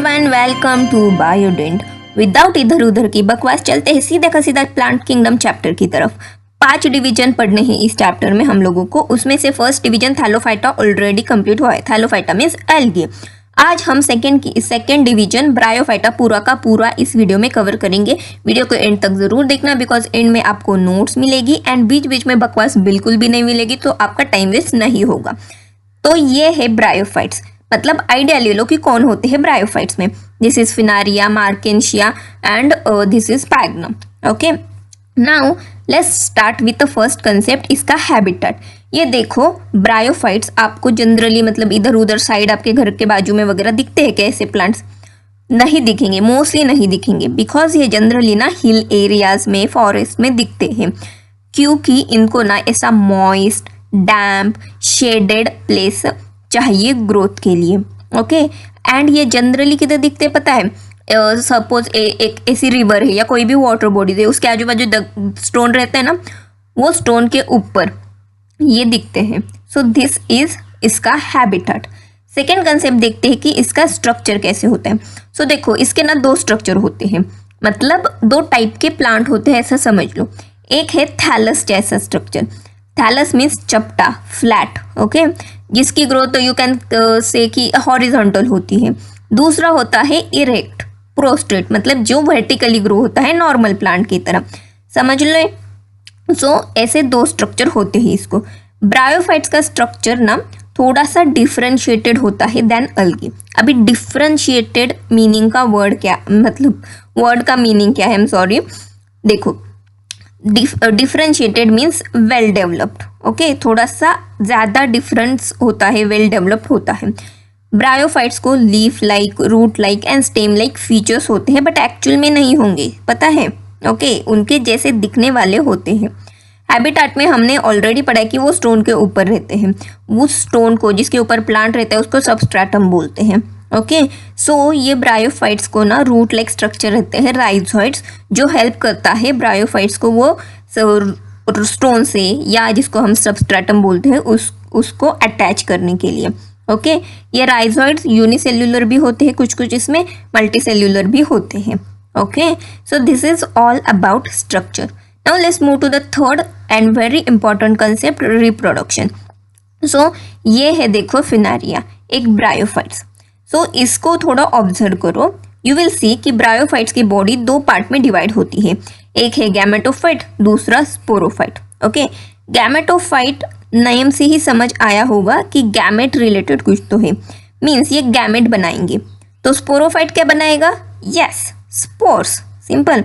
Everyone, welcome to Biodent. Without इधर उधर की बकवास चलते हैं सीधा का सीधा प्लांट किंगडम चैप्टर की तरफ। 5 डिवीजन पढ़ने हैं इस चैप्टर में हम लोगों को। उसमें से first division Thallophyta already complete हुआ है। Thallophyta means algae. आज हम सेकेंड डिवीजन ब्रायोफाइटा पूरा का पूरा इस वीडियो में कवर करेंगे। वीडियो को एंड तक जरूर देखना, बिकॉज एंड में आपको नोट्स मिलेगी एंड बीच बीच में बकवास बिल्कुल भी नहीं मिलेगी, तो आपका टाइम वेस्ट नहीं होगा। तो ये है ब्रायोफाइट्स, मतलब आइडिया ले लो कि कौन होते हैं ब्रायोफाइट्स में। This is फिनारिया, Marchantia and this is sphagnum. Okay, now let's start with the first concept, इसका हैबिटेट। ये देखो, ब्रायोफाइट्स आपको जनरली मतलब इधर उधर साइड आपके घर के बाजू में वगैरह दिखते हैं क्या? ऐसे प्लांट्स नहीं दिखेंगे, मोस्टली नहीं दिखेंगे, बिकॉज ये जनरली ना हिल एरियाज में, फॉरेस्ट में दिखते हैं, क्योंकि इनको ना ऐसा मॉइस्ट, डैम्प, शेडेड प्लेस चाहिए ग्रोथ के लिए। ओके, एंड ये जनरली किधर दिखते पता है? सपोज एक ऐसी रिवर है या कोई भी वाटर बॉडी है, उसके आजू बाजू स्टोन रहते हैं ना, वो स्टोन के ऊपर ये दिखते हैं। सो दिस इज इसका हैबिटेट। सेकेंड कंसेप्ट देखते हैं कि इसका स्ट्रक्चर कैसे होता है। सो देखो, इसके ना 2 स्ट्रक्चर होते हैं, मतलब 2 टाइप के प्लांट होते हैं, ऐसा समझ लो। एक है थैलस जैसा स्ट्रक्चर। थैलस मीन्स चपटा, फ्लैट, ओके, जिसकी ग्रोथ यू कैन से कि हॉरिजॉन्टल होती है। दूसरा होता है इरेक्ट, प्रोस्ट्रेट, मतलब जो वर्टिकली ग्रो होता है नॉर्मल प्लांट की तरह, समझ लो। सो ऐसे 2 स्ट्रक्चर होते हैं इसको। ब्रायोफाइट्स का स्ट्रक्चर ना थोड़ा सा डिफरेंशिएटेड होता है देन अल्गी। अभी डिफरेंशिएटेड मीनिंग का वर्ड क्या, मतलब वर्ड का मीनिंग क्या है? I am sorry. देखो, differentiated means well developed. Okay, थोड़ा सा ज़्यादा डिफरेंस होता है, वेल डेवलप्ड होता है। ब्रायोफाइट्स को leaf like, root like and stem like features होते हैं, बट एक्चुअल में नहीं होंगे, पता है? ओके, उनके जैसे दिखने वाले होते हैं। हैबिटेट में हमने ऑलरेडी पढ़ा है कि वो स्टोन के ऊपर रहते हैं। उस स्टोन को जिसके ऊपर प्लांट रहता है उसको सबस्ट्रेटम बोलते हैं। ओके, सो ये ब्रायोफाइट्स को ना रूट लाइक स्ट्रक्चर रहते हैं, राइजोइड्स, जो हेल्प करता है ब्रायोफाइट्स को वो स्टोन से, या जिसको हम सबस्ट्रेटम बोलते हैं, उसको अटैच करने के लिए। ओके, ये राइजोइड्स यूनिसेल्युलर भी होते हैं, कुछ कुछ इसमें मल्टीसेल्युलर भी होते हैं। Okay, so this is all about structure. Now let's move to the third and very important concept, reproduction. So ये है, देखो, फिनारिया, एक ब्रायोफाइट्स। सो इसको थोड़ा ऑब्जर्व करो, यू विल सी कि ब्रायोफाइट्स की बॉडी 2 पार्ट में डिवाइड होती है। एक है गैमेटोफाइट, दूसरा स्पोरोफाइट। ओके, गैमेटोफाइट नेम से ही समझ आया होगा कि गैमेट रिलेटेड कुछ तो है, मीन्स ये गैमेट बनाएंगे। तो स्पोरोफाइट क्या बनाएगा? Yes, spores, simple.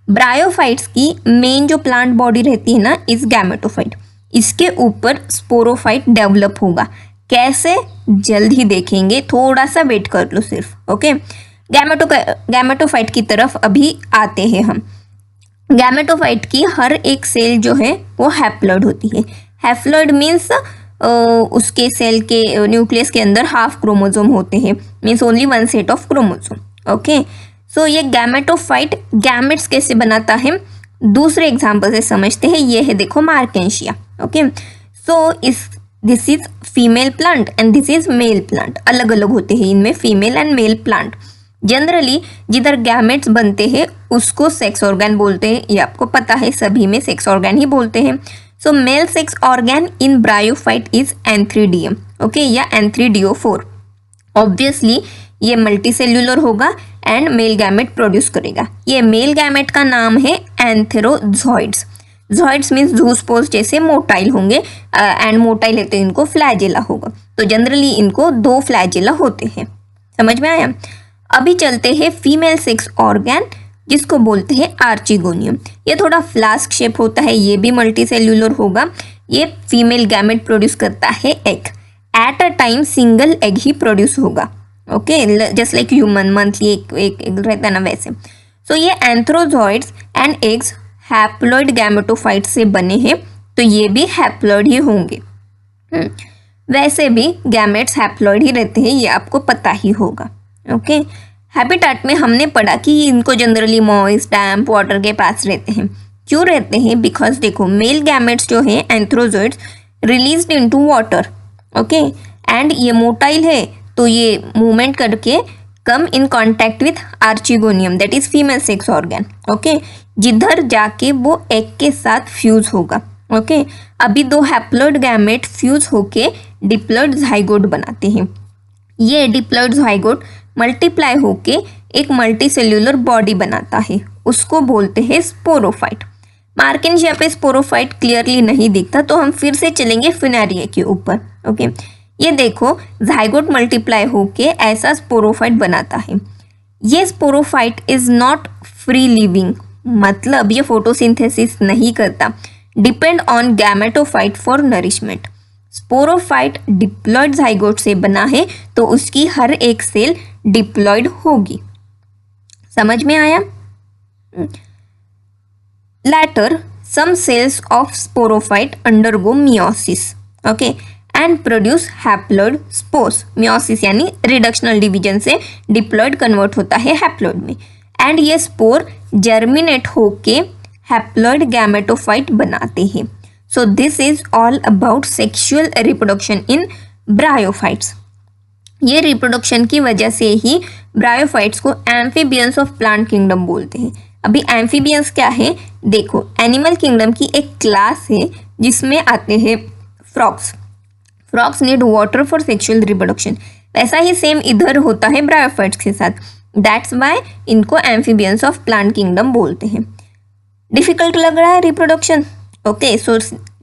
ब्रायोफाइट्स की मेन जो प्लांट बॉडी रहती है ना, इस गैमेटोफाइट, इसके ऊपर स्पोरोफाइट डेवलप होगा। कैसे? जल्द ही देखेंगे, थोड़ा सा वेट कर लो सिर्फ। ओके, गैमेटोफाइट की तरफ अभी आते हैं हम। गैमेटोफाइट की हर एक सेल जो है वो हैप्लॉइड होती है। हैप्लॉइड मीन्स उसके सेल के न्यूक्लियस के अंदर हाफ क्रोमोसोम होते हैं, means only 1 set of chromosome. Okay, so ये गैमेटोफाइट गैमेट्स कैसे बनाता है, दूसरे एग्जाम्पल से समझते हैं। ये है, देखो, Marchantia. Okay, so this is female plant and this is male plant. अलग अलग होते हैं इनमें female and male plant. Generally जिधर गैमेट्स बनते हैं उसको सेक्स ऑर्गन बोलते हैं, ये आपको पता है, सभी में सेक्स ऑर्गन ही बोलते हैं। So male sex organ in bryophyte is antheridium, okay, या एंथ्रीडियोफोर। ऑब्वियसली ये मल्टीसेल्युलर होगा एंड मेल गैमेट प्रोड्यूस करेगा। ये मेल गैमेट का नाम है एंथेरोजॉइड्स। जॉइड्स मीन्स जूस्पोज जैसे मोटाइल होंगे, एंड मोटाइल है तो इनको फ्लैजेला होगा। तो जनरली इनको 2 फ्लैजेला होते हैं, समझ में आया? अभी चलते हैं फीमेल सेक्स ऑर्गन, जिसको बोलते हैं आर्चिगोनियम। ये थोड़ा फ्लास्क शेप होता है, ये भी मल्टीसेल्युलर होगा। ये फीमेल गैमेट प्रोड्यूस करता है egg. At a time single egg ही प्रोड्यूस होगा। Okay, just like human monthly एक रहता है ना, वैसे। सो ये antherozoids and eggs haploid gametophyte से बने हैं, तो ये भी हैप्लॉइड ही होंगे। वैसे भी गैमेट्स हैप्लॉइड ही रहते हैं, ये आपको पता ही होगा। ओके, हैबिटेट में हमने पढ़ा कि इनको जनरली मॉइस्ट, डैम्प, वाटर के पास रहते हैं। क्यों रहते हैं? बिकॉज देखो, मेल गैमेट्स जो हैं antherozoids released into water. Okay, and ये मोटाइल है तो ये मूवमेंट करके come in contact with archegonium that is female sex organ, okay, जिधर जाके वो एग के साथ फ्यूज होगा, ओके। अभी दो हैप्लॉइड गैमेट फ्यूज होके डिप्लॉइड ज़ाइगोट बनाते हैं। ये डिप्लॉइड ज़ाइगोट मल्टीप्लाई होके एक मल्टीसेल्यूलर बॉडी बनाता है, उसको बोलते हैं स्पोरोफाइट। मार्किंग यहाँ पे स्पोरोफाइट क्लियरली नहीं दिखता, तो हम फिर से चलेंगे फिनारिया के ऊपर, ओके। ये देखो ज़ाइगोट मल्टीप्लाई होके ऐसा स्पोरोफाइट बनाता है। ये sporophyte is not free living, मतलब ये फोटोसिंथेसिस नहीं करता, depend on gametophyte for nourishment. Sporophyte diploid zygote से बना है तो उसकी हर एक सेल डिप्लॉइड होगी। समझ में आया? Later, some cells of sporophyte undergo meiosis, okay, and produce haploid spores. Meiosis यानी रिडक्शनल डिवीजन से डिप्लॉइड कन्वर्ट होता है हैप्लॉइड में, एंड ये स्पोर जर्मिनेट होके हैप्लॉइड गैमेटोफाइट बनाते हैं। सो this is all about sexual reproduction in bryophytes. ये रिप्रोडक्शन की वजह से ही ब्रायोफाइट्स को एम्फीबियंस ऑफ प्लांट किंगडम बोलते हैं। अभी एम्फीबियंस क्या है, देखो एनिमल किंगडम की एक क्लास है जिसमें आते हैं frogs. Frogs need water for sexual reproduction, वैसा ही सेम इधर होता है ब्रायोफाइट्स के साथ, दैट्स वाई इनको एम्फीबियंस ऑफ प्लांट किंगडम बोलते हैं। डिफिकल्ट लग रहा है रिप्रोडक्शन? ओके, सो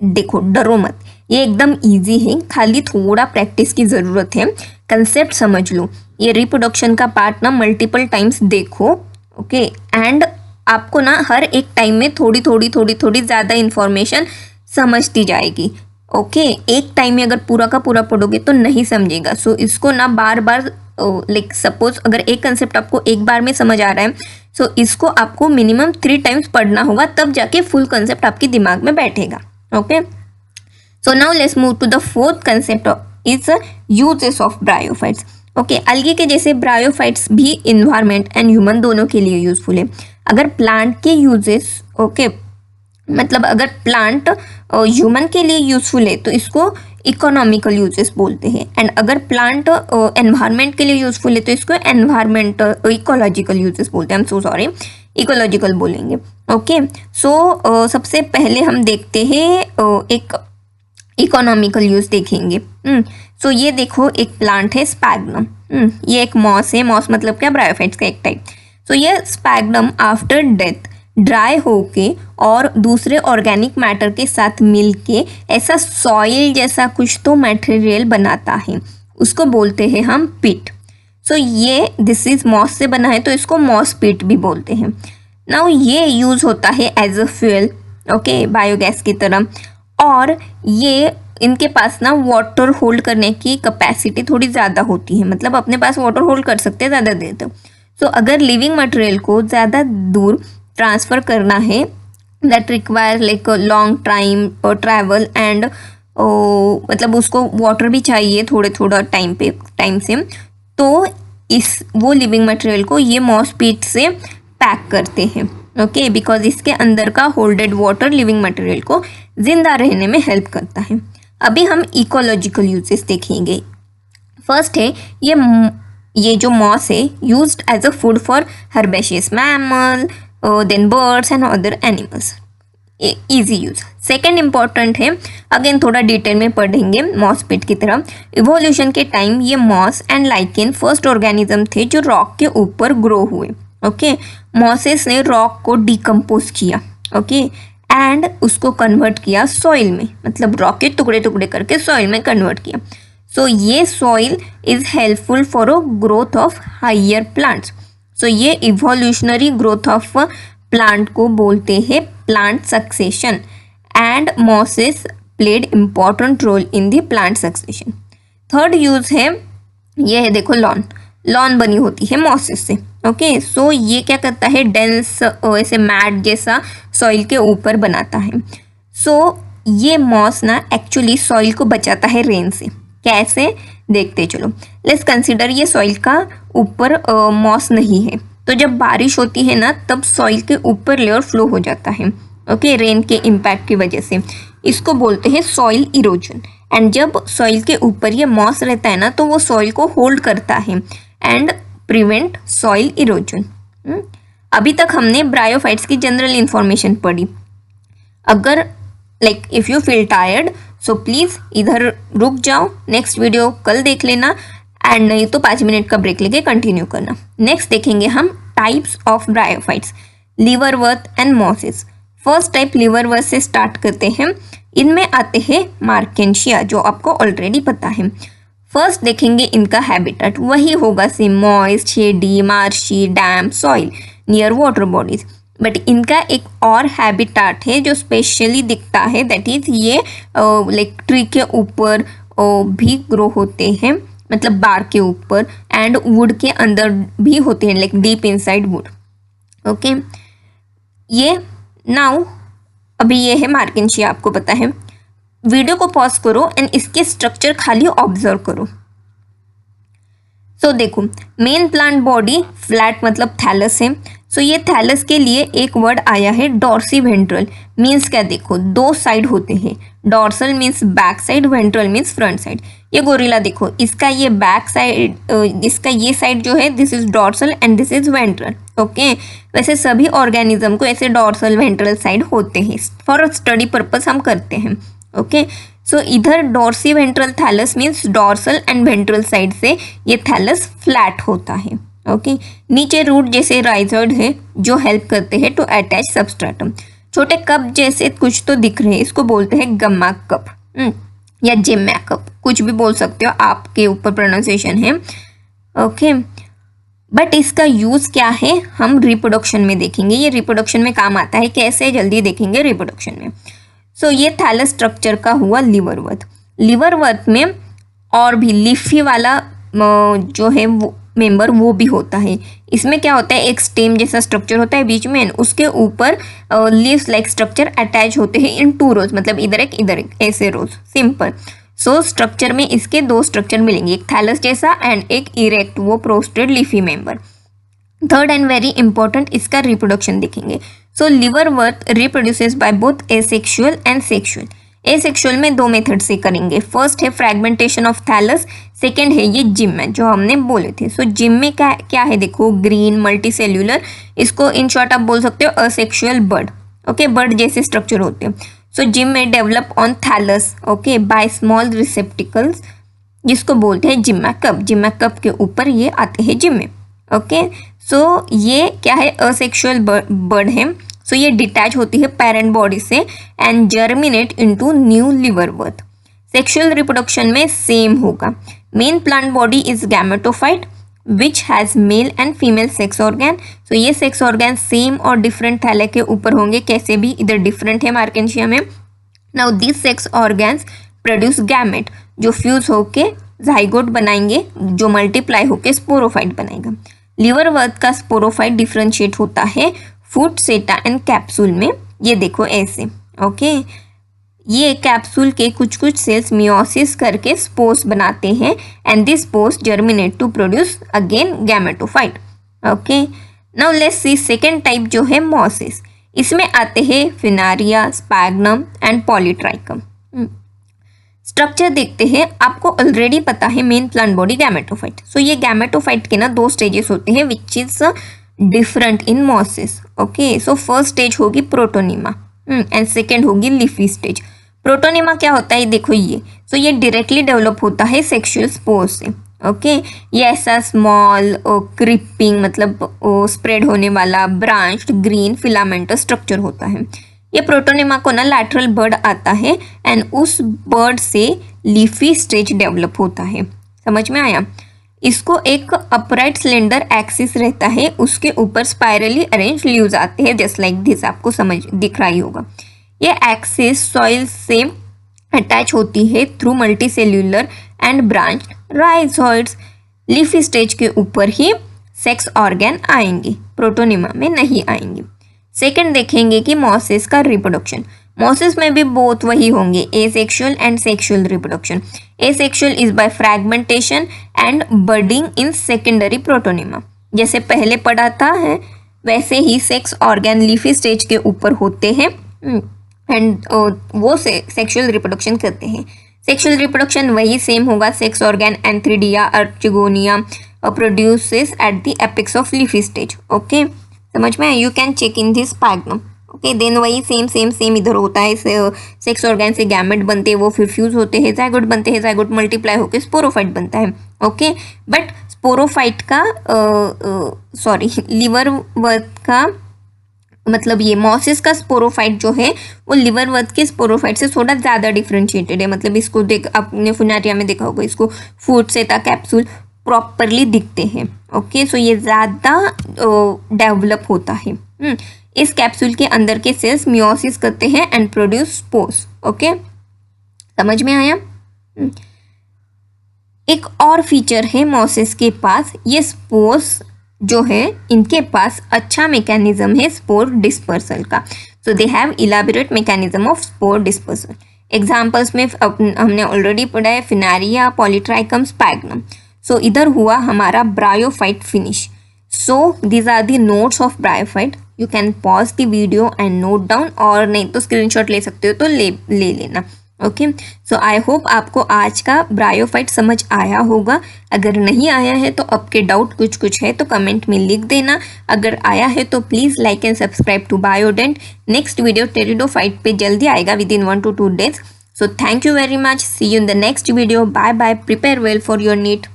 देखो डरो मत, ये एकदम इजी है, खाली थोड़ा प्रैक्टिस की ज़रूरत है। कंसेप्ट समझ लो, ये रिप्रोडक्शन का पार्ट ना मल्टीपल टाइम्स देखो, ओके, एंड आपको ना हर एक टाइम में थोड़ी थोड़ी ज़्यादा इन्फॉर्मेशन समझती जाएगी, ओके। एक टाइम में अगर पूरा का पूरा पढ़ोगे तो नहीं समझेगा। सो इसको ना बार बार लाइक सपोज अगर एक कंसेप्ट आपको एक बार में समझ आ रहा है, सो इसको आपको मिनिमम 3 टाइम्स पढ़ना होगा, तब जाके फुल कंसेप्ट आपके दिमाग में बैठेगा, okay. So now let's move to the fourth concept is uses of bryophytes, okay. Algae के जैसे ब्रायोफाइट्स भी इन्वायरमेंट एंड ह्यूमन दोनों के लिए यूजफुल है। अगर प्लांट के यूजेस, ओके, मतलब अगर प्लांट ह्यूमन के लिए यूजफुल है तो इसको इकोनॉमिकल यूजेस बोलते हैं, एंड अगर प्लांट एनवायरनमेंट के लिए यूजफुल है तो इसको एनवायरमेंट इकोलॉजिकल यूजेस बोलते हैं। I am so sorry, ecological बोलेंगे, ओके। सो सबसे पहले हम देखते हैं एक इकोनॉमिकल यूज देखेंगे। सो ये देखो एक प्लांट है स्पैग्नम, ये एक मॉस है, मॉस मतलब क्या, ब्रायोफाइट्स का एक टाइप। सो ये स्पैग्नम आफ्टर डेथ ड्राई होके और दूसरे ऑर्गेनिक मैटर के साथ मिलके ऐसा सॉइल जैसा कुछ तो मटेरियल बनाता है, उसको बोलते हैं हम पिट। सो ये दिस इज मॉस से बना है तो इसको मॉस पिट भी बोलते हैं। नाउ ये यूज होता है as a fuel, okay, biogas की तरह, और ये इनके पास ना वाटर होल्ड करने की कैपेसिटी थोड़ी ज़्यादा होती है, मतलब अपने पास वाटर होल्ड कर सकते हैं ज़्यादा देर तक। सो अगर लिविंग मटेरियल को ज़्यादा दूर ट्रांसफ़र करना है, that require like long time और ट्रैवल एंड मतलब उसको वाटर भी चाहिए थोड़ा टाइम से, तो इस वो लिविंग मटेरियल को ये मॉस पिट से पैक करते हैं, ओके, बिकॉज इसके अंदर का होल्डेड वाटर लिविंग मटेरियल को जिंदा रहने में हेल्प करता है। अभी हम इकोलॉजिकल यूजेस देखेंगे। फर्स्ट है ये जो मॉस है used as a food for herbaceous mammal, then birds and other animals, easy use. Second important है, अगेन थोड़ा डिटेल में पढ़ेंगे मॉस पिट की तरह। इवोल्यूशन के टाइम ये moss and lichen first organism थे जो रॉक के ऊपर ग्रो हुए, ओके। मॉसेस ने रॉक को डिकम्पोज किया, ओके, एंड उसको कन्वर्ट किया सॉइल में, मतलब रॉक के टुकड़े टुकड़े करके सॉइल में कन्वर्ट किया। सो ये soil is helpful for a growth of higher plants. So ये इवोल्यूशनरी ग्रोथ ऑफ प्लांट को बोलते हैं plant succession, and mosses played important role in the plant succession. Third use है, ये है देखो लॉन बनी होती है मॉसेस से, ओके। सो ये क्या करता है, डेंस ऐसे मैट जैसा सॉइल के ऊपर बनाता है। सो ये मॉस ना एक्चुअली सॉइल को बचाता है रेन से। कैसे देखते चलो, लेट्स कंसिडर ये सॉइल का ऊपर मॉस नहीं है, तो जब बारिश होती है ना तब सॉइल के ऊपर लेयर फ्लो हो जाता है, ओके, रेन के इम्पैक्ट की वजह से। इसको बोलते हैं सॉइल इरोजन। एंड जब सॉइल के ऊपर ये मॉस रहता है ना तो वो सॉइल को होल्ड करता है एंड प्रिवेंट सॉइल इरोजन। अभी तक हमने ब्रायोफाइट्स की जनरल इंफॉर्मेशन पढ़ी। अगर like if you feel tired so please इधर रुक जाओ, नेक्स्ट वीडियो कल देख लेना, एंड नहीं तो 5 मिनट का ब्रेक लेके कंटिन्यू करना। नेक्स्ट देखेंगे हम types of bryophytes, liverwort and mosses. First type liverwort से स्टार्ट करते हैं। इनमें आते हैं मार्केंशिया, जो आपको ऑलरेडी पता है। फर्स्ट देखेंगे इनका हैबिटेट, वही होगा same, moist, shady, marshy, dam, soil near water bodies. But इनका एक और हैबिटेट है जो स्पेशली दिखता है, दैट इज ये लाइक ट्री के ऊपर भी ग्रो होते हैं, मतलब बार के ऊपर, एंड वुड के अंदर भी होते हैं, like deep inside would. Okay, ये नाउ अभी ये है मार्केंशिया, आपको पता है। वीडियो को पॉज करो एंड इसके स्ट्रक्चर खाली ऑब्जर्व करो। सो देखो, मेन प्लांट बॉडी फ्लैट मतलब थैलस है। सो ये थैलस के लिए एक वर्ड आया है डॉर्सी वेंट्रल। मीन्स क्या, देखो 2 साइड होते हैं, dorsal means back side, ventral means front side. ये गोरिल्ला देखो, इसका ये बैक साइड, इसका ये साइड जो है this is dorsal and this is ventral. Okay, वैसे सभी ऑर्गेनिज्म को ऐसे डॉर्सल वेंट्रल साइड होते हैं, फॉर स्टडी पर्पस हम करते हैं। ओके, सो इधर dorsi ventral thallus means dorsal and ventral side से ये थैलस फ्लैट होता है। ओके, नीचे रूट जैसे राइजोइड है जो हेल्प करते हैं टू अटैच सबस्ट्रेटम। छोटे कप जैसे कुछ तो दिख रहे हैं, इसको बोलते हैं गम्मा कप या जिम्मा कप, कुछ भी बोल सकते हो, आपके ऊपर प्रोनाउंसिएशन है। ओके, बट इसका यूज क्या है हम रिप्रोडक्शन में देखेंगे। ये रिप्रोडक्शन में काम आता है, कैसे जल्दी देखेंगे रिप्रोडक्शन में। सो ये थैलस स्ट्रक्चर का हुआ लिवरवर्थ। लिवरवर्थ में और भी लीफी वाला जो है वो मेंबर वो भी होता है। इसमें क्या होता है, एक स्टेम जैसा स्ट्रक्चर होता है बीच में, उसके ऊपर लीव्स लाइक स्ट्रक्चर अटैच होते हैं इन 2 रोज, मतलब इधर एक ऐसे रोज, सिंपल। सो स्ट्रक्चर में इसके 2 स्ट्रक्चर मिलेंगे, एक थैलस जैसा एंड एक इरेक्ट, वो prostrate leafy member. Third and very important, इसका रिप्रोडक्शन देखेंगे। So liverwort reproduces by both asexual and sexual. Asexual में 2 मेथड से करेंगे। फर्स्ट है फ्रैगमेंटेशन ऑफ थैलस, सेकेंड है ये जिम में जो हमने बोले थे। सो जिम में क्या है, देखो ग्रीन मल्टीसेल्यूलर, इसको इन शॉर्ट आप बोल सकते हो असेक्सुअल बर्ड। ओके, बर्ड जैसे स्ट्रक्चर होते हैं। सो जिम में develop on thallus, okay, by small receptacles, जिसको बोलते हैं जिम्मा कप। जिम्मा कप के ऊपर ये आते हैं जिम में। ओके, सो ये क्या है, असेक्सुअल बर्ड है। सो ये डिटैच होती है पेरेंट बॉडी से and germinate into new liverwort. Sexual reproduction में सेम होगा। Main plant body is gametophyte which has male and female sex organ. So ये सेक्स ऑर्गन सेम और डिफरेंट थैले के ऊपर होंगे, कैसे भी इधर डिफरेंट है मार्केंशिया में। Now this sex organs produce gamete जो फ्यूज होके जाइगोट बनाएंगे, जो मल्टीप्लाई होके स्पोरोफाइट बनाएगा। लिवरवर्थ का स्पोरोफाइट डिफरेंशिएट होता है फूड, सेटा एंड कैप्सूल में। ये देखो ऐसे। ओके, ये कैप्सूल के कुछ कुछ सेल्स मियोसिस करके स्पोर्स बनाते हैं and this spores germinate to produce again gametophyte. Okay, now let's see second type जो है मॉसिस। इसमें आते हैं funaria, sphagnum and polytrichum. Structure देखते हैं, आपको ऑलरेडी पता है main plant body gametophyte. So ये गैमेटोफाइट के ना 2 स्टेजेस होते हैं which is different in mosses. Okay, so first stage होगी प्रोटोनिमा एंड सेकेंड होगी लीफी स्टेज। प्रोटोनिमा क्या होता है, देखो ये, सो ये डायरेक्टली डेवलप होता है सेक्सुअल स्पोर से। ओके, ये ऐसा स्मॉल क्रिपिंग मतलब स्प्रेड होने वाला ब्रांच्ड ग्रीन फिलामेंटस स्ट्रक्चर होता है। ये प्रोटोनिमा को ना लैटरल बर्ड आता है एंड उस बर्ड से लीफी स्टेज डेवलप होता है। समझ में आया? इसको एक अपराइट सिलेंडर एक्सिस रहता है, उसके ऊपर स्पाइरली अरेंज लीव्स आते हैं जस्ट लाइक दिस, आपको समझ दिख रहा ही होगा। ये एक्सिस सॉइल से अटैच होती है through multicellular and branch rhizoids. Leafy stage के ऊपर ही सेक्स ऑर्गन आएंगे, प्रोटोनिमा में नहीं आएंगे। सेकंड देखेंगे कि मॉसिस का रिप्रोडक्शन। मॉसिस में भी बोथ वही होंगे, asexual and sexual reproduction. Asexual is by fragmentation and budding in secondary protonema. जैसे पहले पढ़ा था है वैसे ही सेक्स ऑर्गन लीफी स्टेज के ऊपर होते हैं एंड वो सेक्सुअल रिप्रोडक्शन करते हैं। सेक्सुअल रिप्रोडक्शन वही सेम होगा, sex organ antheridia, archegonia, produces at the apex of leafy stage. Okay, समझ में? You can check in this sphagnum. Okay, then वही सेम इधर होता है। सेक्स ऑर्गन से गैमेट बनते हैं, वो फिर फ्यूज होते हैं, जाइगोट बनते हैं, जाइगोट मल्टीप्लाई होकर स्पोरोफाइट बनता है। ओके, बट स्पोरोफाइट का सॉरी लिवर वर्थ का मतलब ये मॉसिस का स्पोरोफाइट जो है वो लिवर वर्थ के स्पोरोफाइट से थोड़ा ज़्यादा डिफ्रेंशिएटेड है। मतलब इसको देख, आपने फुनारिया में देखा होगा, इसको फूड से था कैप्सूल प्रॉपरली दिखते हैं। ओके, सो ये ज़्यादा डेवलप होता है। इस कैप्सूल के अंदर के सेल्स मियोसिस करते हैं एंड प्रोड्यूस स्पोर्स। ओके, समझ में आया? एक और फीचर है मॉसिस के पास, ये स्पोर्स जो है इनके पास अच्छा मैकेनिज्म है स्पोर डिस्पर्सल का। So they have elaborate mechanism of spore dispersal. Examples में हमने ऑलरेडी पढ़ा है फिनारिया, पॉलीट्राइकम, स्पैग्नम। सो इधर हुआ हमारा bryophyte finish. So these are the notes of bryophyte. You can pause the video and note down, और नहीं तो स्क्रीनशॉट ले सकते हो तो ले लेना। ओके, सो आई होप आपको आज का ब्रायोफाइट समझ आया होगा। अगर नहीं आया है तो आपके डाउट कुछ है तो कमेंट में लिख देना। अगर आया है तो please like and subscribe to Biodent. Next video pteridophyte पे जल्दी आएगा within 1 to 2 days। So thank you very much, see you in the next video. Bye bye, prepare well for your NEET.